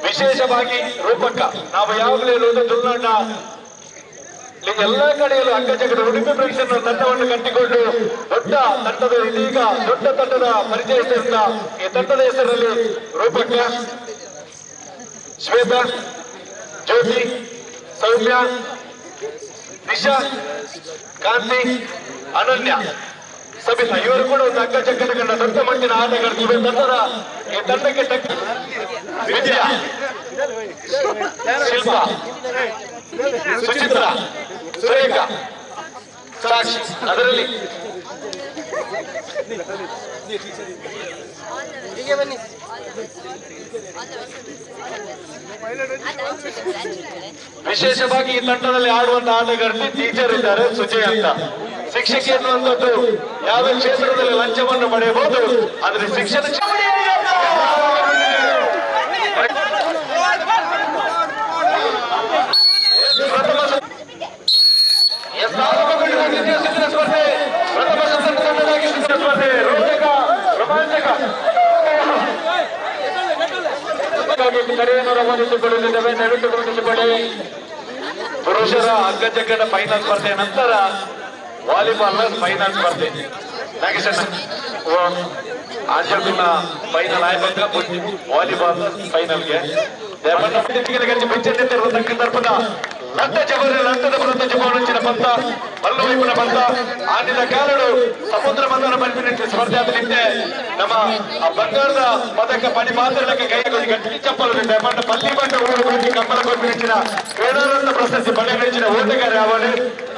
ವಿಶೇಷವಾಗಿ ರೂಪಕ್ಕ ನಾವು ಯಾವಾಗಲೂ ಹೇಳುವುದು ತುಳುನಾಡ ಎಲ್ಲಾ ಕಡೆಯಲ್ಲೂ ಅಂಗಜಗದ ಉಡುಪಿ ಪ್ರೇಕ್ಷಣ ತಂಡವನ್ನು ಕಟ್ಟಿಕೊಂಡು ದೊಡ್ಡ ತಂಡದ ಇದೀಗ ದೊಡ್ಡ ತಂಡದ ಪರಿಚಯಿಸಿದ ಈ ತಂಡದ ಹೆಸರಲ್ಲಿ ರೂಪಕ್ಕ, ಶ್ವೇತಾ, ಜ್ಯೋತಿ, ಸೌಮ್ಯ, ನಿಶಾ, ಕಾಂತಿ, ಅನನ್ಯ, ಸಬಿತಾ ಇವರು ಕೂಡ ಒಂದು ಅಂಗಜಗದ ಕಂಡ ದೊಡ್ಡ ಮಟ್ಟಿನ ಆಟಗಾರ್ತಿವೆ. ತಂಡದ ಈ ತಂಡಕ್ಕೆ ವಿದ್ಯಾ, ಶಿಲ್ಪಾ, ಸುಚಿತ್ರ, ಸುರೇಖ, ಸಾಕ್ಷಿ ಅದರಲ್ಲಿ ವಿಶೇಷವಾಗಿ ಈ ತಂಡದಲ್ಲಿ ಆಡುವಂತ ಆಟಗಾರರಲ್ಲಿ ಟೀಚರ್ ಇದ್ದಾರೆ, ಸುಜಯ್ ಅಂತ. ಶಿಕ್ಷಕಿ ಎನ್ನುವಂಥದ್ದು ಯಾವ ಕ್ಷೇತ್ರದಲ್ಲಿ ಲಂಚವನ್ನು ಪಡೆಯಬಹುದು, ಆದರೆ ಶಿಕ್ಷಣ ಕರೆಯನ್ನು ರವಾನಿಸಿಕೊಳ್ಳಲಿದ್ದೇವೆ. ದಯವಿಟ್ಟು ಗಮನಿಸಿಕೊಳ್ಳಿ. ಪುರುಷರ ಹಗ್ಗಜಗ್ಗದ ಫೈನಲ್ ಸ್ಪರ್ಧೆ ನಂತರ ವಾಲಿಬಾಲ್ ಫೈನಲ್ ಸ್ಪರ್ಧೆ ಆಂಜಲ್ನ ಫೈನಲ್ ಆಯ್ತು. ವಾಲಿಬಾಲ್ ಫೈನಲ್ಗೆ ಸಂದರ್ಭದ ಲಂಟ ಜಬರಿ ಲಂಟದ ವಿರುದ್ಧ ಜಬರುಚಿನ ಪಂಥ ಮಲ್ಲವೈಪುನ ಪಂಥ ಆಡಿದ ಕಾರಣ ಸಮುದ್ರ ಮಂಥನ ಪರಿಮಿತಿ ಸ್ಪರ್ಧೆ ಆಗಲಿಕ್ಕೆ ನಮ್ಮ ಬಂಗಾರದ ಪದಕ ಪಡಿಪಾತ್ರಕ್ಕೆ ಕೈಗೊಳ್ಳಿ ಗಟ್ಟಿ ಚಪ್ಪಲದಿಂದ ಪಲ್ಲಿ ಬಂಡ ಊರುಗಳಿಗೆ ಕಂಬಳ ಪರಿಮಿತಿನ ಕ್ರೀಡಾರತ್ನ ಪ್ರಶಸ್ತಿ ಪಡೆಗಳಿಸಿದ ಓಟಗಾರ ಯಾವನು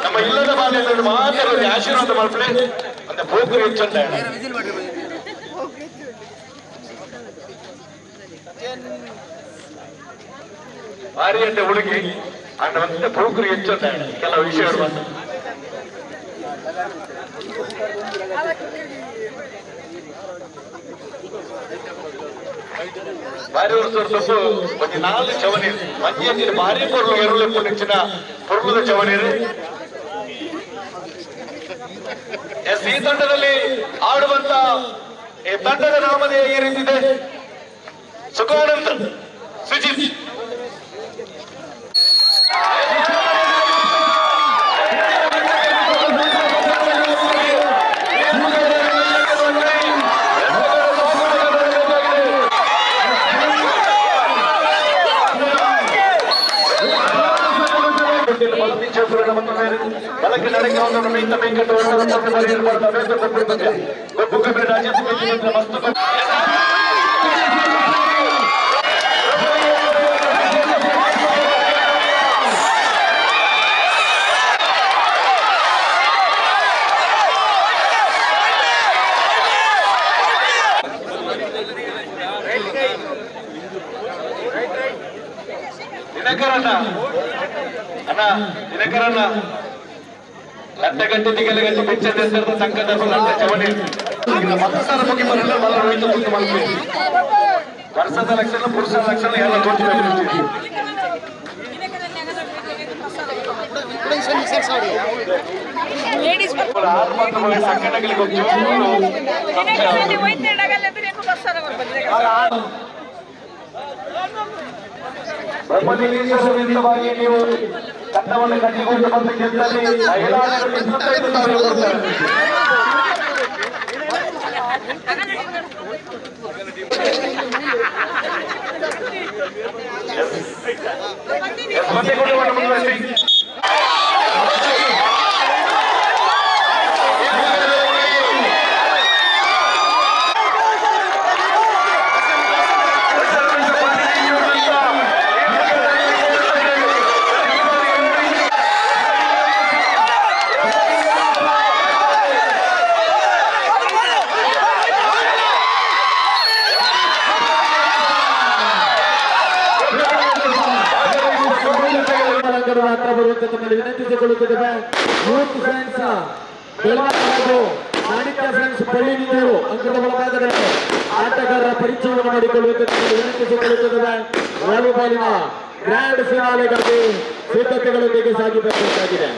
ನಮ್ಮ ಇಲ್ಲದ ಬಾಲ್ಯದಲ್ಲಿ ಮಾತ್ರ ಆಶೀರ್ವಾದ ಮಾಡ್ಬಿಡಿ ಅಂತ ಪೋಕರು ಹೆಚ್ಚಂತ ಭಾರಿಯಂತೆ ಹುಡುಗಿ ಅನ್ನುವಂತೆ ಪೋಕರು ಹೆಚ್ಚಂತ ಕೆಲವು ವಿಷಯಗಳು ಬಂದ ಭಾರಿ ವರ್ಷ ಒಂದು 4 ಚವನೀರು ಮಂಜಿಯ ಭಾರಿ ಪೊರ್ಲು ಎರಡು ನೆಚ್ಚಿನ ಪೊರ್ಲದ ಚವನೀರು. ಈ ತಂಡದಲ್ಲಿ ಆಡುವಂತ ಈ ತಂಡದ ನಾಮಧೇಯ ಈ ರೀತಿದೆ: ಸುಖಾನಂದ್, ಸುಜಿತ್. ಬಲಕ್ಕೆ ನಡೆಗೆ ಒಂದು ಮೀಟ ಬೇಕಟ್ಟು ರಾಜ್ಯ ಮಸ್ತು ದಿನಕರಣ್ಣ ಅಣ್ಣ ದಿನಕರಣ್ಣ ಲಟ್ಟಗಟ್ಟಿ ತಿಗಲಗಟ್ಟಿ ಬೆಚ್ಚದ ಸಂಕಟ ಚವಣಿ ಮತ್ತೊಂದು ಮುಗಿ ಬರಲ್ಲ ಮಲ್ಲ ರೋಹಿತ ಮುಗಿ ಮಾಡ್ತೀವಿ. ವರ್ಷದ ಲಕ್ಷಣ ಪುರುಷರ ಲಕ್ಷಣ ಎಲ್ಲ ತೋರಿಸ್ಬೇಕು. ಬ್ರಹ್ಮನಿರೀಶ್ವರವಾಗಿ ನೀವು ತಂಡವನ್ನು ಕಟ್ಟಿಕೊಂಡು ಬಂದು ಗೆದ್ದಲ್ಲಿ ಮಹಿಳೆಯರಿಗೆ 25,000 ಕೊಡ್ತಾರೆ. ಮಾತ್ರ ಬರುವಂತೆ ತಮ್ಮಲ್ಲಿ ವಿನಂತಿಸಿಕೊಳ್ಳುತ್ತಿದ್ದೇವೆ. ಯೂತ್ ಫ್ರೆಂಡ್ಸ್ ಬೆಳಗಾವಿ ನಾಡಿಕ ಫ್ರೆಂಡ್ಸ್ ಪಳ್ಳಿನಿಂದರು ಅಂಕದ ಒಳಭಾಗದಲ್ಲಿ ಆಟಗಾರರ ಪರಿಚಯವನ್ನು ಮಾಡಿಕೊಳ್ಳುವಂತೆ ತಮ್ಮಲ್ಲಿ ವಿನಂತಿಸಿಕೊಳ್ಳುತ್ತಿದ್ದೇವೆ. ವಾಲಿಬಾಲಿನ ಗ್ರ್ಯಾಂಡ್ ಫಿನಾಲೆಗಾಗಿ ಸಿದ್ಧತೆಗಳೊಂದಿಗೆ ಸಾಗಿ ಬರಬೇಕಾಗಿದೆ.